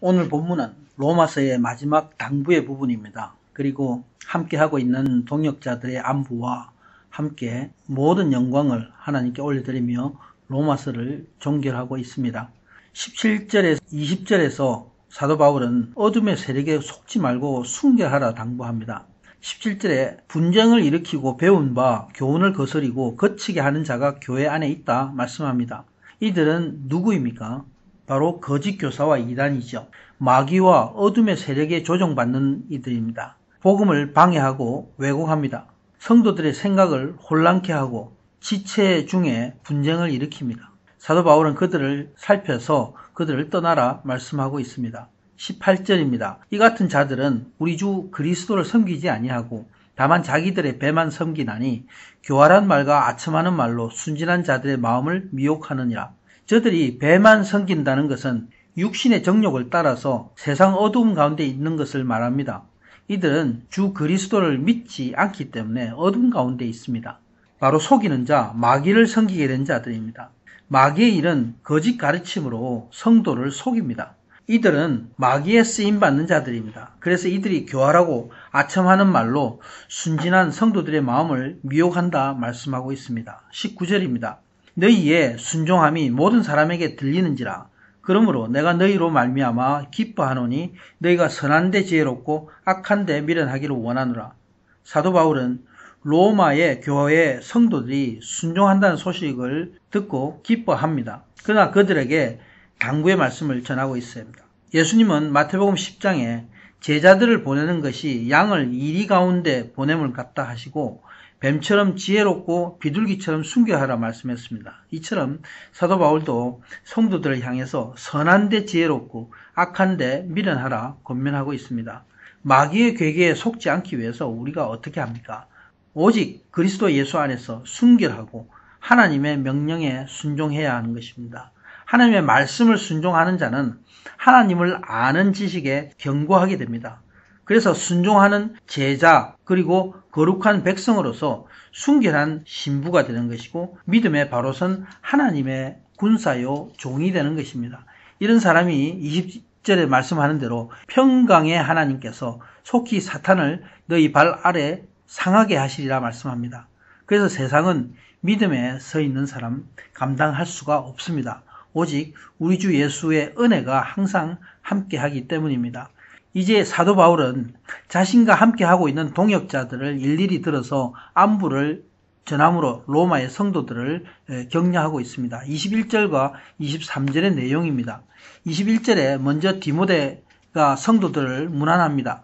오늘 본문은 로마서의 마지막 당부의 부분입니다. 그리고 함께 하고 있는 동역자들의 안부와 함께 모든 영광을 하나님께 올려드리며 로마서를 종결하고 있습니다. 17절에서 20절에서 사도 바울은 어둠의 세력에 속지 말고 순결하라 당부합니다. 17절에 분쟁을 일으키고 배운 바 교훈을 거스리고 거치게 하는 자가 교회 안에 있다 말씀합니다. 이들은 누구입니까? 바로 거짓 교사와 이단이죠. 마귀와 어둠의 세력에 조종받는 이들입니다. 복음을 방해하고 왜곡합니다. 성도들의 생각을 혼란케 하고 지체 중에 분쟁을 일으킵니다. 사도 바울은 그들을 살펴서 그들을 떠나라 말씀하고 있습니다. 18절입니다. 이 같은 자들은 우리 주 그리스도를 섬기지 아니하고 다만 자기들의 배만 섬기나니 교활한 말과 아첨하는 말로 순진한 자들의 마음을 미혹하느니라. 저들이 배만 섬긴다는 것은 육신의 정욕을 따라서 세상 어두움 가운데 있는 것을 말합니다. 이들은 주 그리스도를 믿지 않기 때문에 어둠 가운데 있습니다. 바로 속이는 자, 마귀를 섬기게 된 자들입니다. 마귀의 일은 거짓 가르침으로 성도를 속입니다. 이들은 마귀에 쓰임받는 자들입니다. 그래서 이들이 교활하고 아첨하는 말로 순진한 성도들의 마음을 미혹한다 말씀하고 있습니다. 19절입니다. 너희의 순종함이 모든 사람에게 들리는지라. 그러므로 내가 너희로 말미암아 기뻐하노니 너희가 선한 데 지혜롭고 악한 데 미련하기를 원하노라. 사도 바울은 로마의 교회 성도들이 순종한다는 소식을 듣고 기뻐합니다. 그러나 그들에게 당부의 말씀을 전하고 있습니다. 예수님은 마태복음 10장에 제자들을 보내는 것이 양을 이리 가운데 보냄을 같다 하시고 뱀처럼 지혜롭고 비둘기처럼 순교하라 말씀했습니다. 이처럼 사도 바울도 성도들을 향해서 선한 데 지혜롭고 악한 데 미련하라 권면하고 있습니다. 마귀의 괴계에 속지 않기 위해서 우리가 어떻게 합니까? 오직 그리스도 예수 안에서 순결하고 하나님의 명령에 순종해야 하는 것입니다. 하나님의 말씀을 순종하는 자는 하나님을 아는 지식에 견고하게 됩니다. 그래서 순종하는 제자 그리고 거룩한 백성으로서 순결한 신부가 되는 것이고 믿음의 바로선 하나님의 군사요 종이 되는 것입니다. 이런 사람이 20절에 말씀하는 대로 평강의 하나님께서 속히 사탄을 너희 발 아래 상하게 하시리라 말씀합니다. 그래서 세상은 믿음에 서 있는 사람 감당할 수가 없습니다. 오직 우리 주 예수의 은혜가 항상 함께하기 때문입니다. 이제 사도 바울은 자신과 함께하고 있는 동역자들을 일일이 들어서 안부를 전함으로 로마의 성도들을 격려하고 있습니다. 21절과 23절의 내용입니다. 21절에 먼저 디모데가 성도들을 문안합니다.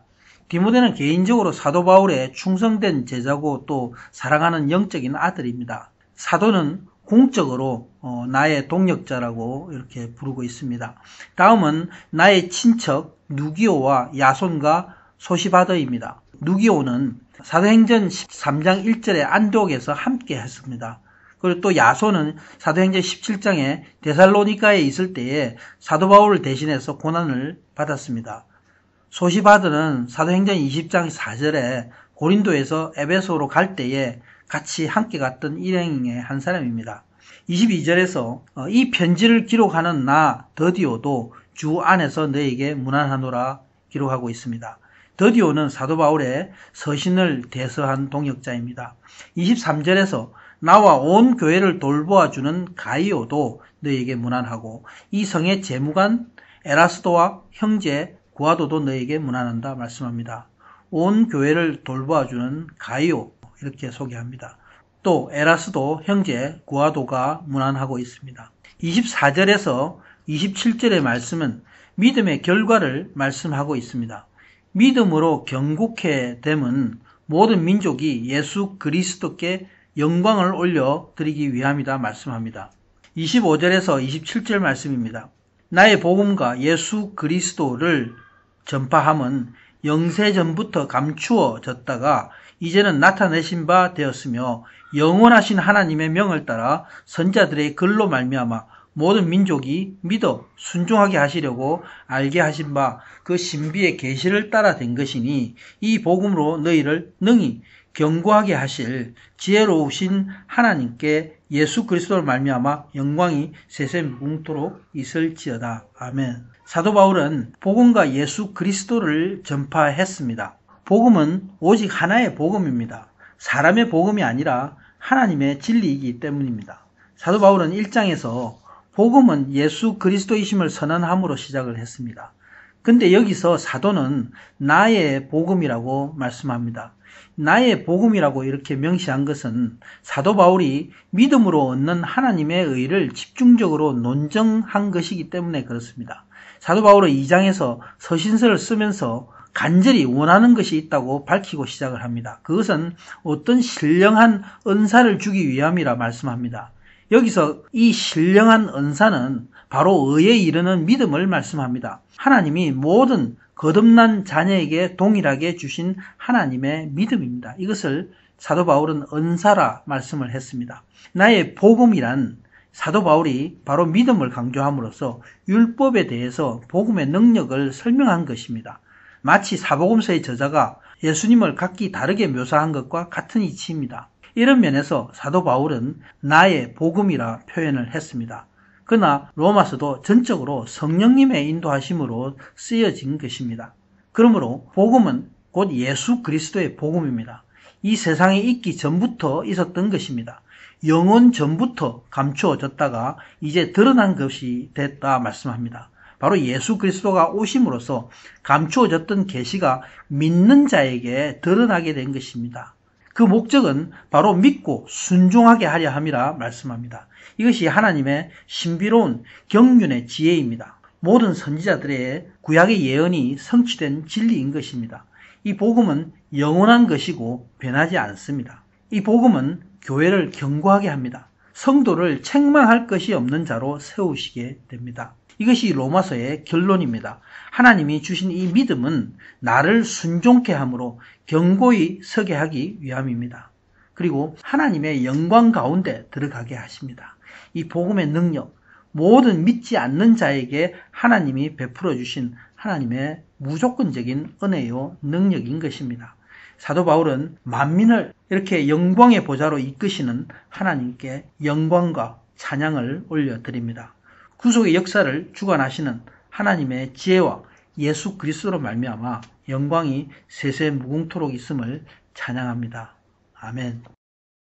디모데는 개인적으로 사도 바울의 충성된 제자고 또 사랑하는 영적인 아들입니다. 사도는 공적으로 나의 동역자라고 이렇게 부르고 있습니다. 다음은 나의 친척 누기오와 야손과 소시바더입니다. 누기오는 사도행전 13장 1절에 안디옥에서 함께 했습니다. 그리고 또 야손은 사도행전 17장에 데살로니가에 있을 때에 사도 바울을 대신해서 고난을 받았습니다. 소시바더는 사도행전 20장 4절에 고린도에서 에베소로 갈 때에 같이 함께 갔던 일행의 한 사람입니다. 22절에서 이 편지를 기록하는 나 더디오도 주 안에서 너에게 문안하노라 기록하고 있습니다. 더디오는 사도 바울의 서신을 대서한 동역자입니다. 23절에서 나와 온 교회를 돌보아주는 가이오도 너에게 문안하고 이 성의 재무관 에라스도와 형제 구아도도 너에게 문안한다 말씀합니다. 온 교회를 돌보아주는 가이오 이렇게 소개합니다. 또 에라스도 형제 구아도가 문안하고 있습니다. 24절에서 27절의 말씀은 믿음의 결과를 말씀하고 있습니다. 믿음으로 경고케 됨은 모든 민족이 예수 그리스도께 영광을 올려드리기 위함이다 말씀합니다. 25절에서 27절 말씀입니다. 나의 복음과 예수 그리스도를 전파함은 영세전부터 감추어졌다가 이제는 나타내신 바 되었으며 영원하신 하나님의 명을 따라 선자들의 글로 말미암아 모든 민족이 믿어 순종하게 하시려고 알게 하신 바 그 신비의 계시를 따라 된 것이니 이 복음으로 너희를 능히 견고하게 하실 지혜로우신 하나님께 예수 그리스도를 말미암아 영광이 세세무궁토록 있을지어다. 아멘. 사도 바울은 복음과 예수 그리스도를 전파했습니다. 복음은 오직 하나의 복음입니다. 사람의 복음이 아니라 하나님의 진리이기 때문입니다. 사도 바울은 1장에서 복음은 예수 그리스도이심을 선언함으로 시작을 했습니다. 근데 여기서 사도는 나의 복음이라고 말씀합니다. 나의 복음이라고 이렇게 명시한 것은 사도 바울이 믿음으로 얻는 하나님의 의를 집중적으로 논증한 것이기 때문에 그렇습니다. 사도 바울은 2장에서 서신서를 쓰면서 간절히 원하는 것이 있다고 밝히고 시작을 합니다. 그것은 어떤 신령한 은사를 주기 위함이라 말씀합니다. 여기서 이 신령한 은사는 바로 의에 이르는 믿음을 말씀합니다. 하나님이 모든 거듭난 자녀에게 동일하게 주신 하나님의 믿음입니다. 이것을 사도 바울은 은사라 말씀을 했습니다. 나의 복음이란 사도 바울이 바로 믿음을 강조함으로써 율법에 대해서 복음의 능력을 설명한 것입니다. 마치 사복음서의 저자가 예수님을 각기 다르게 묘사한 것과 같은 이치입니다. 이런 면에서 사도 바울은 나의 복음이라 표현을 했습니다. 그러나 로마서도 전적으로 성령님의 인도하심으로 쓰여진 것입니다. 그러므로 복음은 곧 예수 그리스도의 복음입니다. 이 세상에 있기 전부터 있었던 것입니다. 영원 전부터 감추어졌다가 이제 드러난 것이 됐다 말씀합니다. 바로 예수 그리스도가 오심으로써 감추어졌던 계시가 믿는 자에게 드러나게 된 것입니다. 그 목적은 바로 믿고 순종하게 하려 함이라 말씀합니다. 이것이 하나님의 신비로운 경륜의 지혜입니다. 모든 선지자들의 구약의 예언이 성취된 진리인 것입니다. 이 복음은 영원한 것이고 변하지 않습니다. 이 복음은 교회를 견고하게 합니다. 성도를 책망할 것이 없는 자로 세우시게 됩니다. 이것이 로마서의 결론입니다. 하나님이 주신 이 믿음은 나를 순종케 함으로 견고히 서게 하기 위함입니다. 그리고 하나님의 영광 가운데 들어가게 하십니다. 이 복음의 능력, 모든 믿지 않는 자에게 하나님이 베풀어 주신 하나님의 무조건적인 은혜요 능력인 것입니다. 사도 바울은 만민을 이렇게 영광의 보좌로 이끄시는 하나님께 영광과 찬양을 올려드립니다. 구속의 역사를 주관하시는 하나님의 지혜와 예수 그리스도로 말미암아 영광이 세세무궁토록 있음을 찬양합니다. 아멘.